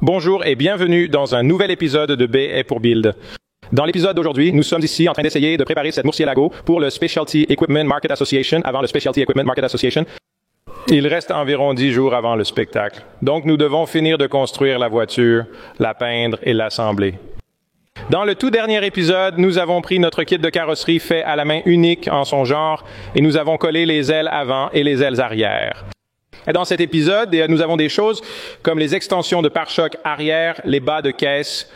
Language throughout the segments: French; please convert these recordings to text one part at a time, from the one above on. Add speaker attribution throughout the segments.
Speaker 1: Bonjour et bienvenue dans un nouvel épisode de B est pour Build. Dans l'épisode d'aujourd'hui, nous sommes ici en train d'essayer de préparer cette murciélago pour le Specialty Equipment Market Association, avant le Specialty Equipment Market Association. Il reste environ 10 jours avant le spectacle. Donc nous devons finir de construire la voiture, la peindre et l'assembler. Dans le tout dernier épisode, nous avons pris notre kit de carrosserie fait à la main unique en son genre et nous avons collé les ailes avant et les ailes arrière. Et dans cet épisode, nous avons des choses comme les extensions de pare-choc arrière, les bas de caisse,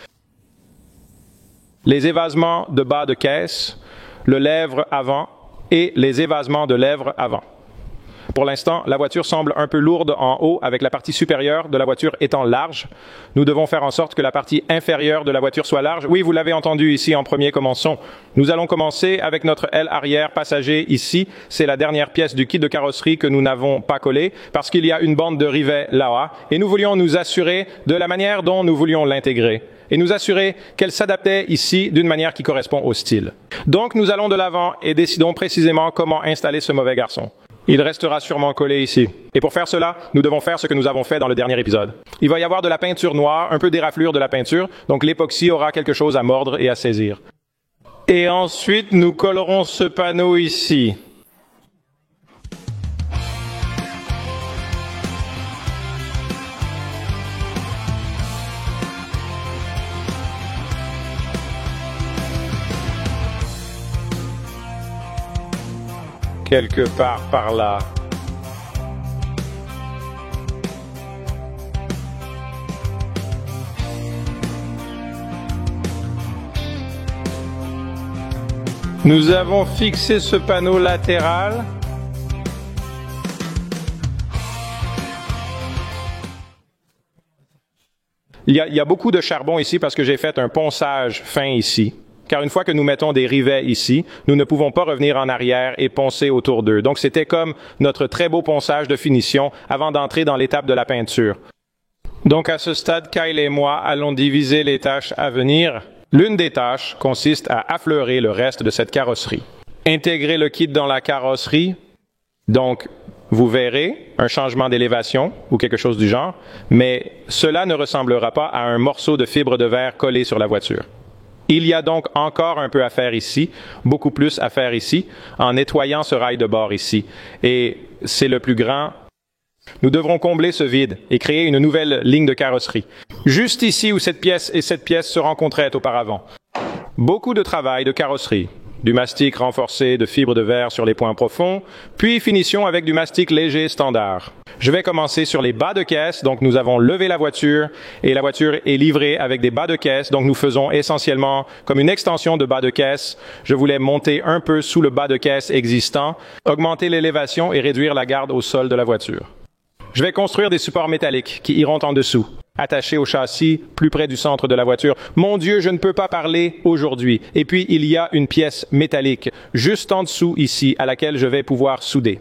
Speaker 1: les évasements de bas de caisse, le lèvre avant et les évasements de lèvre avant. Pour l'instant, la voiture semble un peu lourde en haut, avec la partie supérieure de la voiture étant large. Nous devons faire en sorte que la partie inférieure de la voiture soit large. Oui, vous l'avez entendu ici en premier, commençons. Nous allons commencer avec notre aile arrière passager ici. C'est la dernière pièce du kit de carrosserie que nous n'avons pas collée, parce qu'il y a une bande de rivet là-bas, et nous voulions nous assurer de la manière dont nous voulions l'intégrer, et nous assurer qu'elle s'adaptait ici d'une manière qui correspond au style. Donc, nous allons de l'avant et décidons précisément comment installer ce mauvais garçon. Il restera sûrement collé ici. Et pour faire cela, nous devons faire ce que nous avons fait dans le dernier épisode. Il va y avoir de la peinture noire, un peu d'éraflure de la peinture, donc l'époxy aura quelque chose à mordre et à saisir. Et ensuite, nous collerons ce panneau ici. Quelque part par là. Nous avons fixé ce panneau latéral. Il y a beaucoup de charbon ici parce que j'ai fait un ponçage fin ici. Car une fois que nous mettons des rivets ici, nous ne pouvons pas revenir en arrière et poncer autour d'eux. Donc c'était comme notre très beau ponçage de finition avant d'entrer dans l'étape de la peinture. Donc à ce stade, Kyle et moi allons diviser les tâches à venir. L'une des tâches consiste à affleurer le reste de cette carrosserie. Intégrer le kit dans la carrosserie. Donc, vous verrez un changement d'élévation ou quelque chose du genre, mais cela ne ressemblera pas à un morceau de fibre de verre collé sur la voiture. Il y a donc encore un peu à faire ici, beaucoup plus à faire ici, en nettoyant ce rail de bord ici. Et c'est le plus grand. Nous devrons combler ce vide et créer une nouvelle ligne de carrosserie. Juste ici où cette pièce et cette pièce se rencontraient auparavant. Beaucoup de travail de carrosserie. Du mastic renforcé de fibres de verre sur les points profonds, puis finition avec du mastic léger standard. Je vais commencer sur les bas de caisse, donc nous avons levé la voiture et la voiture est livrée avec des bas de caisse, donc nous faisons essentiellement comme une extension de bas de caisse. Je voulais monter un peu sous le bas de caisse existant, augmenter l'élévation et réduire la garde au sol de la voiture. Je vais construire des supports métalliques qui iront en dessous, attachés au châssis, plus près du centre de la voiture. Mon Dieu, je ne peux pas parler aujourd'hui. Et puis, il y a une pièce métallique, juste en dessous ici, à laquelle je vais pouvoir souder.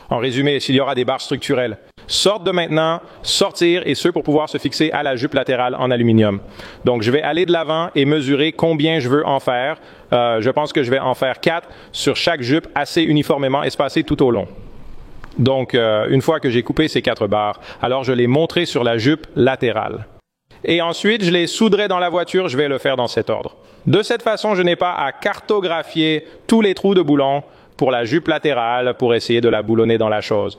Speaker 1: En résumé, s'il y aura des barres structurelles, sortent de maintenant, sortir, et ceux pour pouvoir se fixer à la jupe latérale en aluminium. Donc, je vais aller de l'avant et mesurer combien je veux en faire. Je pense que je vais en faire 4 sur chaque jupe, assez uniformément espacées tout au long. Donc, une fois que j'ai coupé ces 4 barres, alors je les monterai sur la jupe latérale. Et ensuite, je les soudrai dans la voiture, je vais le faire dans cet ordre. De cette façon, je n'ai pas à cartographier tous les trous de boulon pour la jupe latérale pour essayer de la boulonner dans la chose.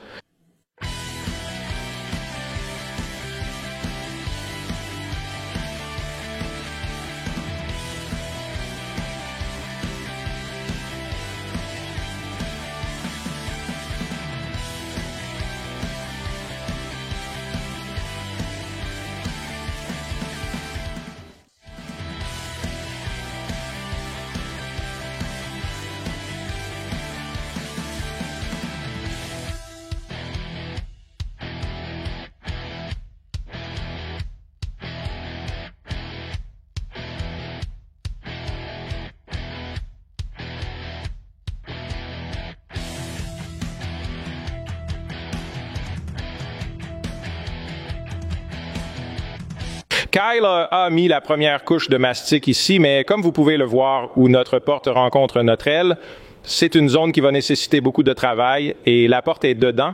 Speaker 1: Kyle a mis la première couche de mastic ici, mais comme vous pouvez le voir où notre porte rencontre notre aile, c'est une zone qui va nécessiter beaucoup de travail et la porte est dedans.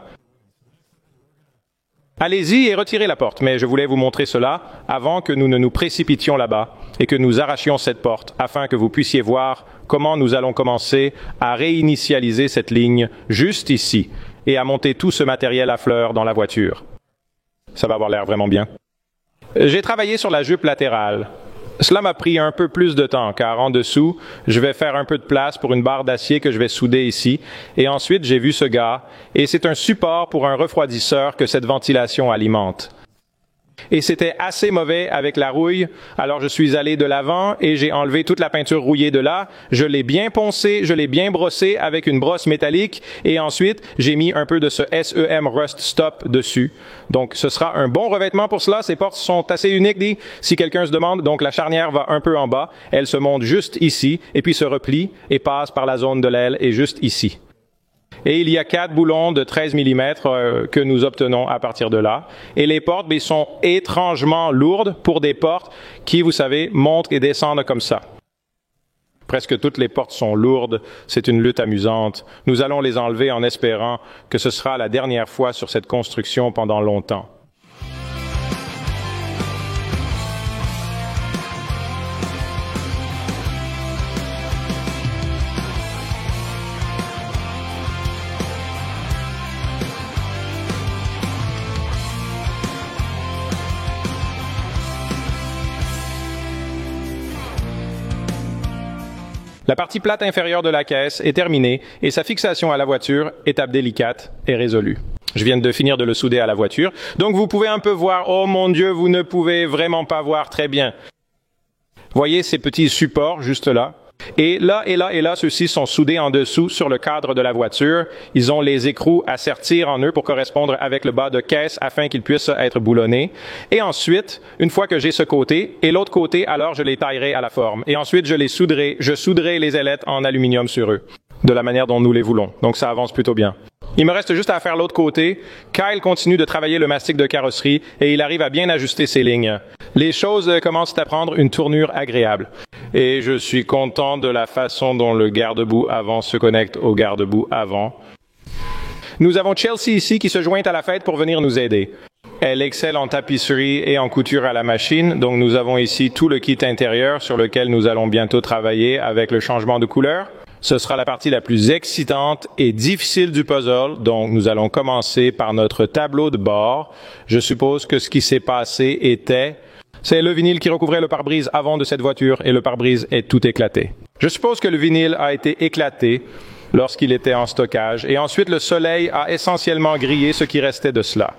Speaker 1: Allez-y et retirez la porte, mais je voulais vous montrer cela avant que nous ne nous précipitions là-bas et que nous arrachions cette porte, afin que vous puissiez voir comment nous allons commencer à réinitialiser cette ligne juste ici et à monter tout ce matériel à fleurs dans la voiture. Ça va avoir l'air vraiment bien. J'ai travaillé sur la jupe latérale. Cela m'a pris un peu plus de temps, car en dessous, je vais faire un peu de place pour une barre d'acier que je vais souder ici. Et ensuite, j'ai vu ce gars, et c'est un support pour un refroidisseur que cette ventilation alimente. Et c'était assez mauvais avec la rouille, alors je suis allé de l'avant et j'ai enlevé toute la peinture rouillée de là. Je l'ai bien poncé, je l'ai bien brossé avec une brosse métallique et ensuite j'ai mis un peu de ce SEM Rust Stop dessus. Donc ce sera un bon revêtement pour cela. Ces portes sont assez uniques, si quelqu'un se demande. Donc la charnière va un peu en bas, elle se monte juste ici et puis se replie et passe par la zone de l'aile et juste ici. Et il y a 4 boulons de 13 mm que nous obtenons à partir de là. Et les portes sont étrangement lourdes pour des portes qui, vous savez, montent et descendent comme ça. Presque toutes les portes sont lourdes. C'est une lutte amusante. Nous allons les enlever en espérant que ce sera la dernière fois sur cette construction pendant longtemps. La partie plate inférieure de la caisse est terminée et sa fixation à la voiture, étape délicate, est résolue. Je viens de finir de le souder à la voiture. Donc vous pouvez un peu voir, oh mon Dieu, vous ne pouvez vraiment pas voir très bien. Voyez ces petits supports juste là. Et là, et là, et là, ceux-ci sont soudés en dessous sur le cadre de la voiture. Ils ont les écrous à sertir en eux pour correspondre avec le bas de caisse afin qu'ils puissent être boulonnés. Et ensuite, une fois que j'ai ce côté et l'autre côté, alors je les taillerai à la forme. Et ensuite, je souderai les ailettes en aluminium sur eux, de la manière dont nous les voulons. Donc ça avance plutôt bien. Il me reste juste à faire l'autre côté. Kyle continue de travailler le mastic de carrosserie et il arrive à bien ajuster ses lignes. Les choses commencent à prendre une tournure agréable. Et je suis content de la façon dont le garde-boue avant se connecte au garde-boue avant. Nous avons Chelsea ici qui se joint à la fête pour venir nous aider. Elle excelle en tapisserie et en couture à la machine, donc nous avons ici tout le kit intérieur sur lequel nous allons bientôt travailler avec le changement de couleur. Ce sera la partie la plus excitante et difficile du puzzle, donc nous allons commencer par notre tableau de bord. Je suppose que ce qui s'est passé était... C'est le vinyle qui recouvrait le pare-brise avant de cette voiture et le pare-brise est tout éclaté. Je suppose que le vinyle a été éclaté lorsqu'il était en stockage et ensuite le soleil a essentiellement grillé ce qui restait de cela.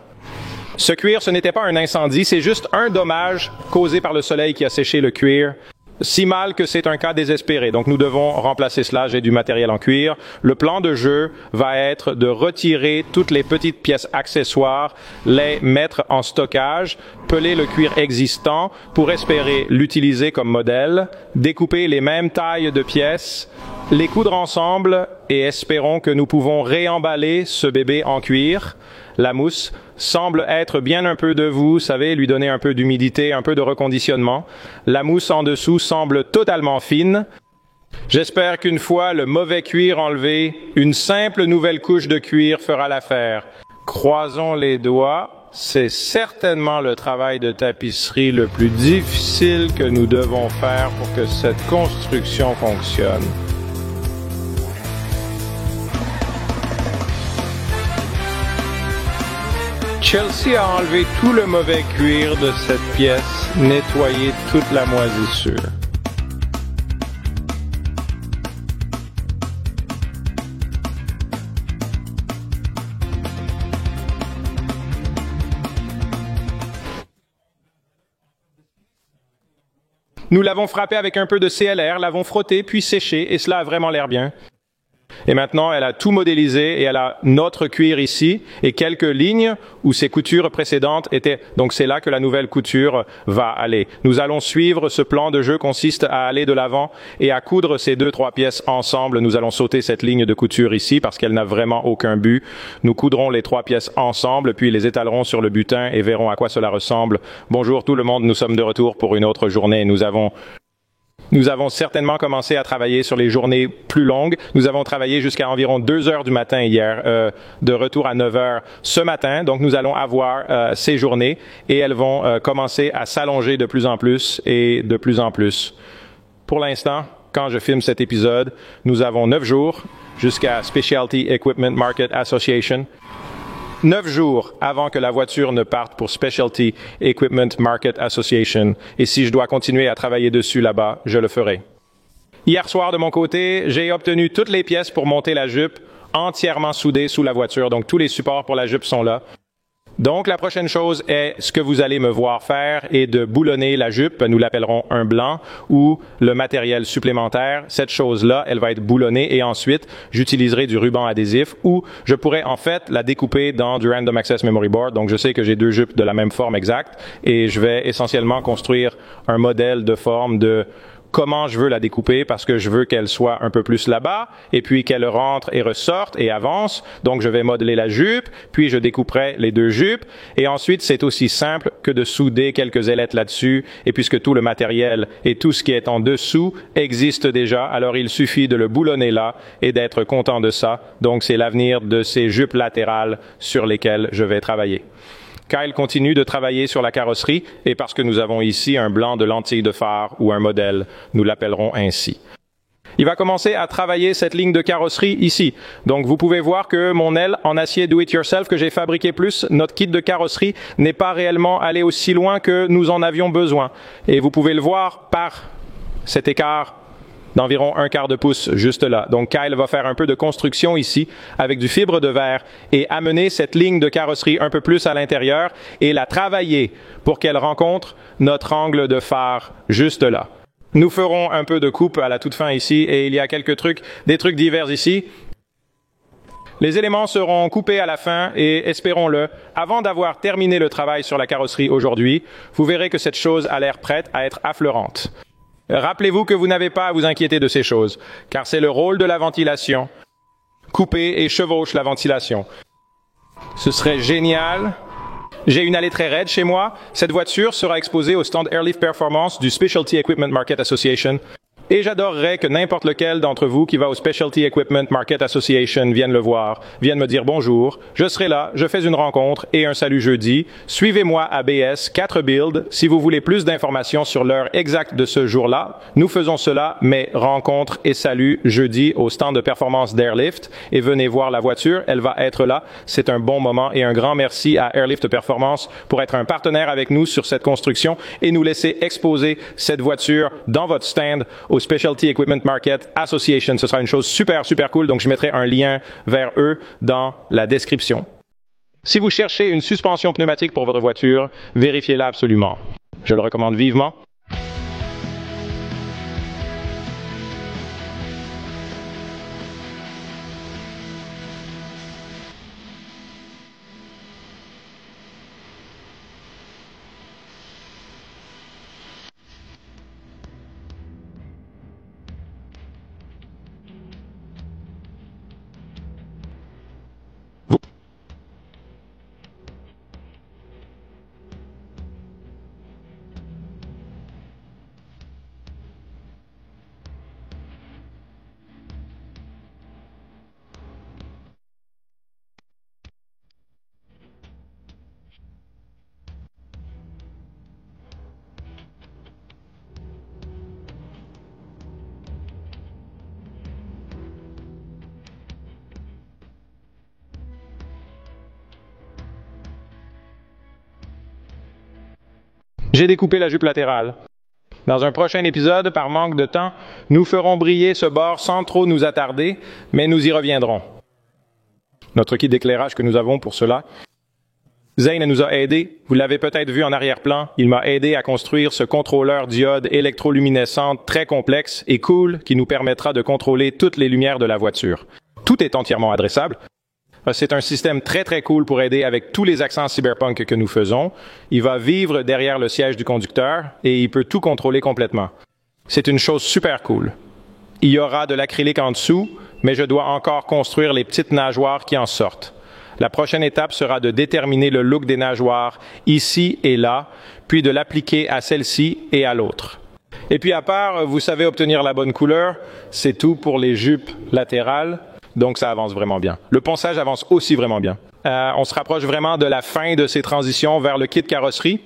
Speaker 1: Ce cuir, ce n'était pas un incendie, c'est juste un dommage causé par le soleil qui a séché le cuir. Si mal que c'est un cas désespéré. Donc nous devons remplacer cela. J'ai du matériel en cuir. Le plan de jeu va être de retirer toutes les petites pièces accessoires, les mettre en stockage, peler le cuir existant pour espérer l'utiliser comme modèle, découper les mêmes tailles de pièces, les coudre ensemble et espérons que nous pouvons réemballer ce bébé en cuir. La mousse semble être bien un peu de vous savez, lui donner un peu d'humidité, un peu de reconditionnement. La mousse en dessous semble totalement fine. J'espère qu'une fois le mauvais cuir enlevé, une simple nouvelle couche de cuir fera l'affaire. Croisons les doigts. C'est certainement le travail de tapisserie le plus difficile que nous devons faire pour que cette construction fonctionne. Chelsea a enlevé tout le mauvais cuir de cette pièce, nettoyé toute la moisissure. Nous l'avons frappé avec un peu de CLR, l'avons frotté, puis séché, et cela a vraiment l'air bien. Et maintenant, elle a tout modélisé et elle a notre cuir ici et quelques lignes où ses coutures précédentes étaient. Donc c'est là que la nouvelle couture va aller. Nous allons suivre ce plan de jeu consiste à aller de l'avant et à coudre ces 2-3 pièces ensemble. Nous allons sauter cette ligne de couture ici parce qu'elle n'a vraiment aucun but. Nous coudrons les 3 pièces ensemble puis les étalerons sur le butin et verrons à quoi cela ressemble. Bonjour tout le monde, nous sommes de retour pour une autre journée. Nous Nous avons certainement commencé à travailler sur les journées plus longues. Nous avons travaillé jusqu'à environ 2 heures du matin hier, de retour à 9 heures ce matin. Donc, nous allons avoir ces journées et elles vont commencer à s'allonger de plus en plus et de plus en plus. Pour l'instant, quand je filme cet épisode, nous avons 9 jours jusqu'à Specialty Equipment Market Association. 9 jours avant que la voiture ne parte pour Specialty Equipment Market Association. Et si je dois continuer à travailler dessus là-bas, je le ferai. Hier soir, de mon côté, j'ai obtenu toutes les pièces pour monter la jupe entièrement soudées sous la voiture. Donc, tous les supports pour la jupe sont là. Donc, la prochaine chose est ce que vous allez me voir faire est de boulonner la jupe, nous l'appellerons un blanc, ou le matériel supplémentaire. Cette chose-là, elle va être boulonnée et ensuite, j'utiliserai du ruban adhésif ou je pourrais en fait la découper dans du Random Access Memory Board. Donc, je sais que j'ai 2 jupes de la même forme exacte et je vais essentiellement construire un modèle de forme de comment je veux la découper parce que je veux qu'elle soit un peu plus là-bas et puis qu'elle rentre et ressorte et avance. Donc, je vais modeler la jupe, puis je découperai les 2 jupes et ensuite, c'est aussi simple que de souder quelques ailettes là-dessus et puisque tout le matériel et tout ce qui est en dessous existe déjà, alors il suffit de le boulonner là et d'être content de ça. Donc, c'est l'avenir de ces jupes latérales sur lesquelles je vais travailler. Kyle continue de travailler sur la carrosserie et parce que nous avons ici un blanc de lentille de phare ou un modèle, nous l'appellerons ainsi. Il va commencer à travailler cette ligne de carrosserie ici. Donc, vous pouvez voir que mon aile en acier do-it-yourself que j'ai fabriqué plus, notre kit de carrosserie n'est pas réellement allé aussi loin que nous en avions besoin. Et vous pouvez le voir par cet écart d'environ 1/4 de pouce juste là. Donc, Kyle va faire un peu de construction ici avec du fibre de verre et amener cette ligne de carrosserie un peu plus à l'intérieur et la travailler pour qu'elle rencontre notre angle de phare juste là. Nous ferons un peu de coupe à la toute fin ici et il y a des trucs divers ici. Les éléments seront coupés à la fin et, espérons-le, avant d'avoir terminé le travail sur la carrosserie aujourd'hui, vous verrez que cette chose a l'air prête à être affleurante. Rappelez-vous que vous n'avez pas à vous inquiéter de ces choses, car c'est le rôle de la ventilation. Couper et chevauche la ventilation. Ce serait génial. J'ai une allée très raide chez moi. Cette voiture sera exposée au stand Airlift Performance du Specialty Equipment Market Association. Et j'adorerais que n'importe lequel d'entre vous qui va au Specialty Equipment Market Association vienne le voir, vienne me dire bonjour. Je serai là, je fais une rencontre et un salut jeudi. Suivez-moi à BS 4 Build si vous voulez plus d'informations sur l'heure exacte de ce jour-là. Nous faisons cela, mais rencontre et salut jeudi au stand de performance d'Airlift et venez voir la voiture, elle va être là. C'est un bon moment et un grand merci à Airlift Performance pour être un partenaire avec nous sur cette construction et nous laisser exposer cette voiture dans votre stand au Specialty Equipment Market Association. Ce sera une chose super cool, donc je mettrai un lien vers eux dans la description. Si vous cherchez une suspension pneumatique pour votre voiture, vérifiez-la absolument. Je le recommande vivement. J'ai découpé la jupe latérale. Dans un prochain épisode, par manque de temps, nous ferons briller ce bord sans trop nous attarder, mais nous y reviendrons. Notre kit d'éclairage que nous avons pour cela. Zane nous a aidés. Vous l'avez peut-être vu en arrière-plan. Il m'a aidé à construire ce contrôleur diode électroluminescente très complexe et cool qui nous permettra de contrôler toutes les lumières de la voiture. Tout est entièrement adressable. C'est un système très cool pour aider avec tous les accents cyberpunk que nous faisons. Il va vivre derrière le siège du conducteur et il peut tout contrôler complètement. C'est une chose super cool. Il y aura de l'acrylique en dessous, mais je dois encore construire les petites nageoires qui en sortent. La prochaine étape sera de déterminer le look des nageoires ici et là, puis de l'appliquer à celle-ci et à l'autre. Et puis à part, vous savez obtenir la bonne couleur, c'est tout pour les jupes latérales. Donc ça avance vraiment bien. Le ponçage avance aussi vraiment bien. On se rapproche vraiment de la fin de ces transitions vers le kit carrosserie.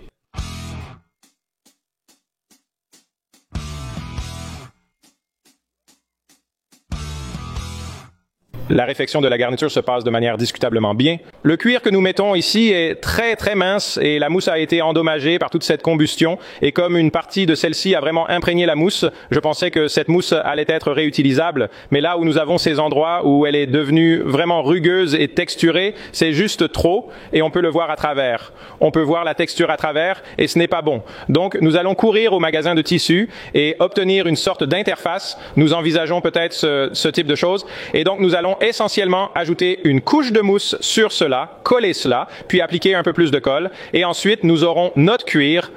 Speaker 1: La réfection de la garniture se passe de manière discutablement bien. Le cuir que nous mettons ici est très très mince et la mousse a été endommagée par toute cette combustion. Et comme une partie de celle-ci a vraiment imprégné la mousse, je pensais que cette mousse allait être réutilisable. Mais là où nous avons ces endroits où elle est devenue vraiment rugueuse et texturée, c'est juste trop et on peut le voir à travers. On peut voir la texture à travers et ce n'est pas bon. Donc nous allons courir au magasin de tissus et obtenir une sorte d'interface. Nous envisageons peut-être ce type de choses. Et donc nous allons essentiellement ajouter une couche de mousse sur cela, coller cela, puis appliquer un peu plus de colle. Et ensuite, nous aurons notre cuir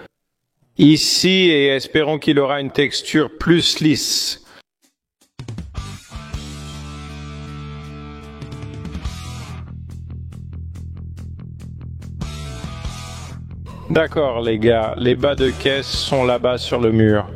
Speaker 1: ici et espérons qu'il aura une texture plus lisse. D'accord les gars, les bas de caisse sont là-bas sur le mur.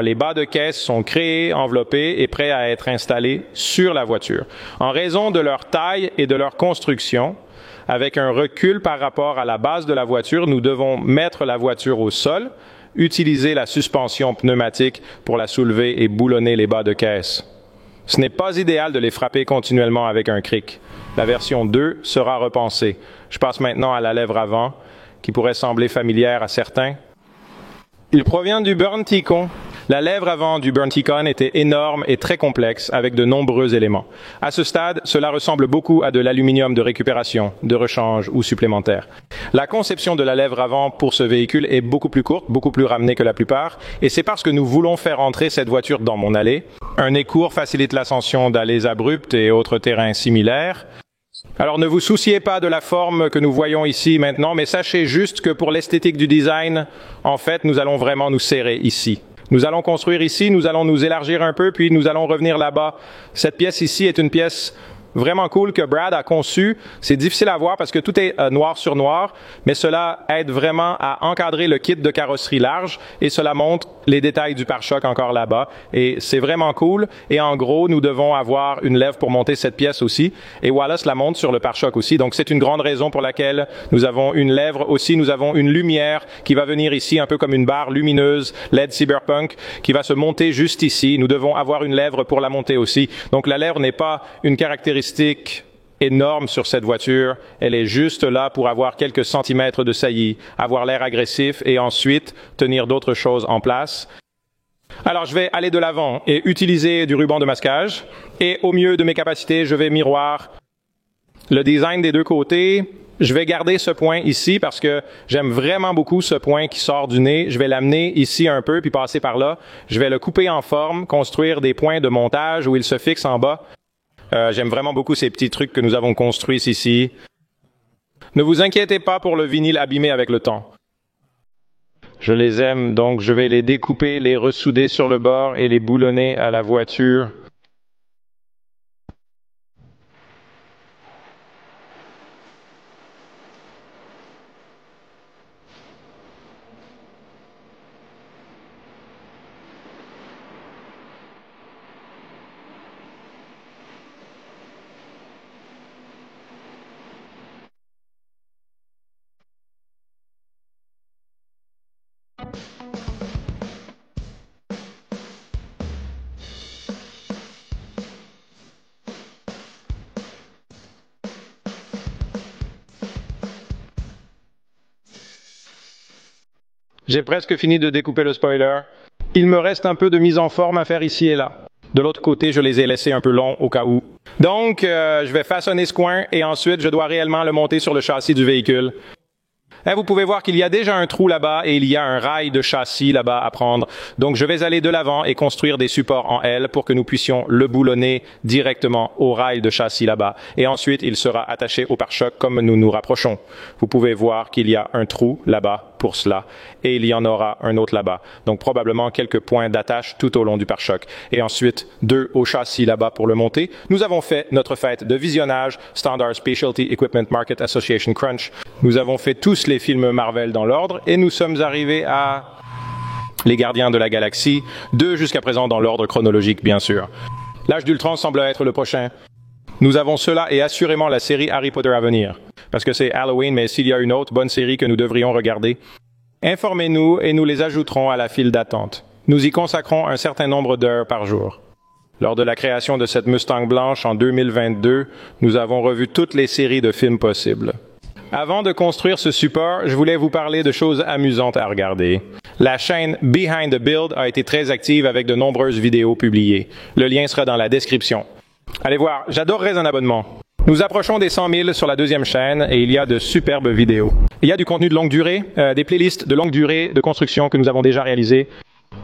Speaker 1: Les bas de caisse sont créés, enveloppés et prêts à être installés sur la voiture. En raison de leur taille et de leur construction, avec un recul par rapport à la base de la voiture, nous devons mettre la voiture au sol, utiliser la suspension pneumatique pour la soulever et boulonner les bas de caisse. Ce n'est pas idéal de les frapper continuellement avec un cric. La version 2 sera repensée. Je passe maintenant à la lèvre avant, qui pourrait sembler familière à certains. Il provient du Burn-Ticon. La lèvre avant du Burn-Ticon était énorme et très complexe, avec de nombreux éléments. À ce stade, cela ressemble beaucoup à de l'aluminium de récupération, de rechange ou supplémentaire. La conception de la lèvre avant pour ce véhicule est beaucoup plus courte, beaucoup plus ramenée que la plupart, et c'est parce que nous voulons faire entrer cette voiture dans mon allée. Un nez court facilite l'ascension d'allées abruptes et autres terrains similaires. Alors ne vous souciez pas de la forme que nous voyons ici maintenant, mais sachez juste que pour l'esthétique du design, en fait, nous allons vraiment nous serrer ici. Nous allons construire ici, nous allons nous élargir un peu, puis nous allons revenir là-bas. Cette pièce ici est une pièce vraiment cool que Brad a conçue. C'est difficile à voir parce que tout est noir sur noir, mais cela aide vraiment à encadrer le kit de carrosserie large et cela montre les détails du pare-choc encore là-bas. Et c'est vraiment cool. Et en gros, nous devons avoir une lèvre pour monter cette pièce aussi. Et Wallace la monte sur le pare-choc aussi. Donc c'est une grande raison pour laquelle nous avons une lèvre aussi. Nous avons une lumière qui va venir ici, un peu comme une barre lumineuse LED Cyberpunk, qui va se monter juste ici. Nous devons avoir une lèvre pour la monter aussi. Donc la lèvre n'est pas une caractéristique énorme sur cette voiture. Elle est juste là pour avoir quelques centimètres de saillie, avoir l'air agressif et ensuite tenir d'autres choses en place. Alors, je vais aller de l'avant et utiliser du ruban de masquage. Et au mieux de mes capacités, je vais miroir le design des deux côtés. Je vais garder ce point ici parce que j'aime vraiment beaucoup ce point qui sort du nez. Je vais l'amener ici un peu puis passer par là. Je vais le couper en forme, construire des points de montage où il se fixe en bas. J'aime vraiment beaucoup ces petits trucs que nous avons construits ici. Ne vous inquiétez pas pour le vinyle abîmé avec le temps. Je les aime, donc je vais les découper, les ressouder sur le bord et les boulonner à la voiture. J'ai presque fini de découper le spoiler. Il me reste un peu de mise en forme à faire ici et là. De l'autre côté, je les ai laissés un peu longs au cas où. Donc, je vais façonner ce coin et ensuite, je dois réellement le monter sur le châssis du véhicule. Vous pouvez voir qu'il y a déjà un trou là-bas et il y a un rail de châssis là-bas à prendre. Donc, je vais aller de l'avant et construire des supports en L pour que nous puissions le boulonner directement au rail de châssis là-bas. Et ensuite, il sera attaché au pare-choc comme nous nous rapprochons. Vous pouvez voir qu'il y a un trou là-bas pour cela et il y en aura un autre là-bas. Donc, probablement quelques points d'attache tout au long du pare-choc. Et ensuite, 2 au châssis là-bas pour le monter. Nous avons fait notre fête de visionnage Standard Specialty Equipment Market Association Crunch. Nous avons fait tous les films Marvel dans l'ordre et nous sommes arrivés à Les Gardiens de la Galaxie, 2 jusqu'à présent dans l'ordre chronologique, bien sûr. L'âge d'Ultron semble être le prochain. Nous avons cela et assurément la série Harry Potter à venir. Parce que c'est Halloween, mais s'il y a une autre bonne série que nous devrions regarder, informez-nous et nous les ajouterons à la file d'attente. Nous y consacrons un certain nombre d'heures par jour. Lors de la création de cette Mustang blanche en 2022, nous avons revu toutes les séries de films possibles. Avant de construire ce support, je voulais vous parler de choses amusantes à regarder. La chaîne Behind the Build a été très active avec de nombreuses vidéos publiées. Le lien sera dans la description. Allez voir, j'adorerais un abonnement. Nous approchons des 100 000 sur la deuxième chaîne et il y a de superbes vidéos. Il y a du contenu de longue durée, des playlists de longue durée de construction que nous avons déjà réalisées,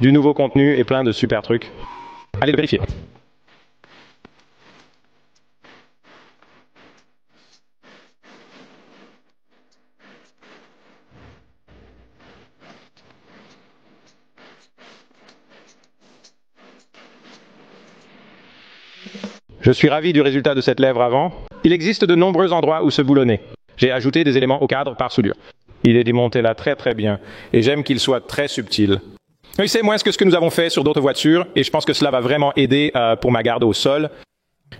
Speaker 1: du nouveau contenu et plein de super trucs. Allez le vérifier. Je suis ravi du résultat de cette lèvre avant. Il existe de nombreux endroits où se boulonner. J'ai ajouté des éléments au cadre par soudure. Il est démonté là très très bien et j'aime qu'il soit très subtil. Oui, c'est moins que ce que nous avons fait sur d'autres voitures et je pense que cela va vraiment aider pour ma garde au sol.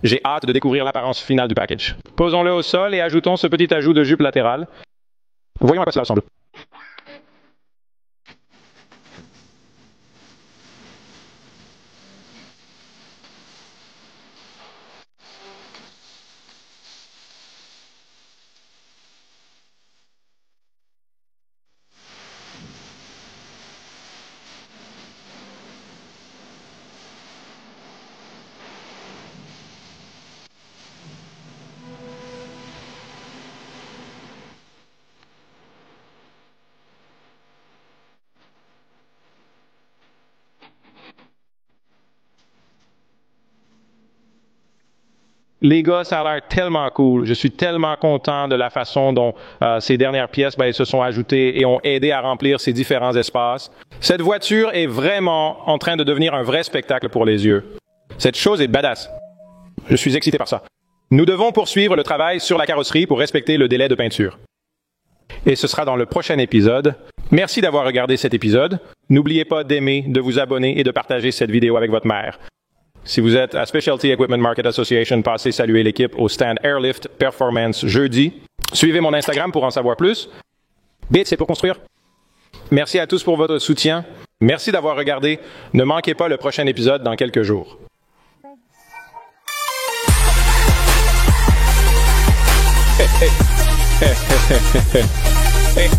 Speaker 1: J'ai hâte de découvrir l'apparence finale du package. Posons-le au sol et ajoutons ce petit ajout de jupe latérale. Voyons à quoi cela ressemble. Les gars, ça a l'air tellement cool. Je suis tellement content de la façon dont ces dernières pièces se sont ajoutées et ont aidé à remplir ces différents espaces. Cette voiture est vraiment en train de devenir un vrai spectacle pour les yeux. Cette chose est badass. Je suis excité par ça. Nous devons poursuivre le travail sur la carrosserie pour respecter le délai de peinture. Et ce sera dans le prochain épisode. Merci d'avoir regardé cet épisode. N'oubliez pas d'aimer, de vous abonner et de partager cette vidéo avec votre mère. Si vous êtes à Specialty Equipment Market Association, passez saluer l'équipe au stand Airlift Performance jeudi. Suivez mon Instagram pour en savoir plus. Bit, c'est pour construire. Merci à tous pour votre soutien. Merci d'avoir regardé. Ne manquez pas le prochain épisode dans quelques jours. Hey.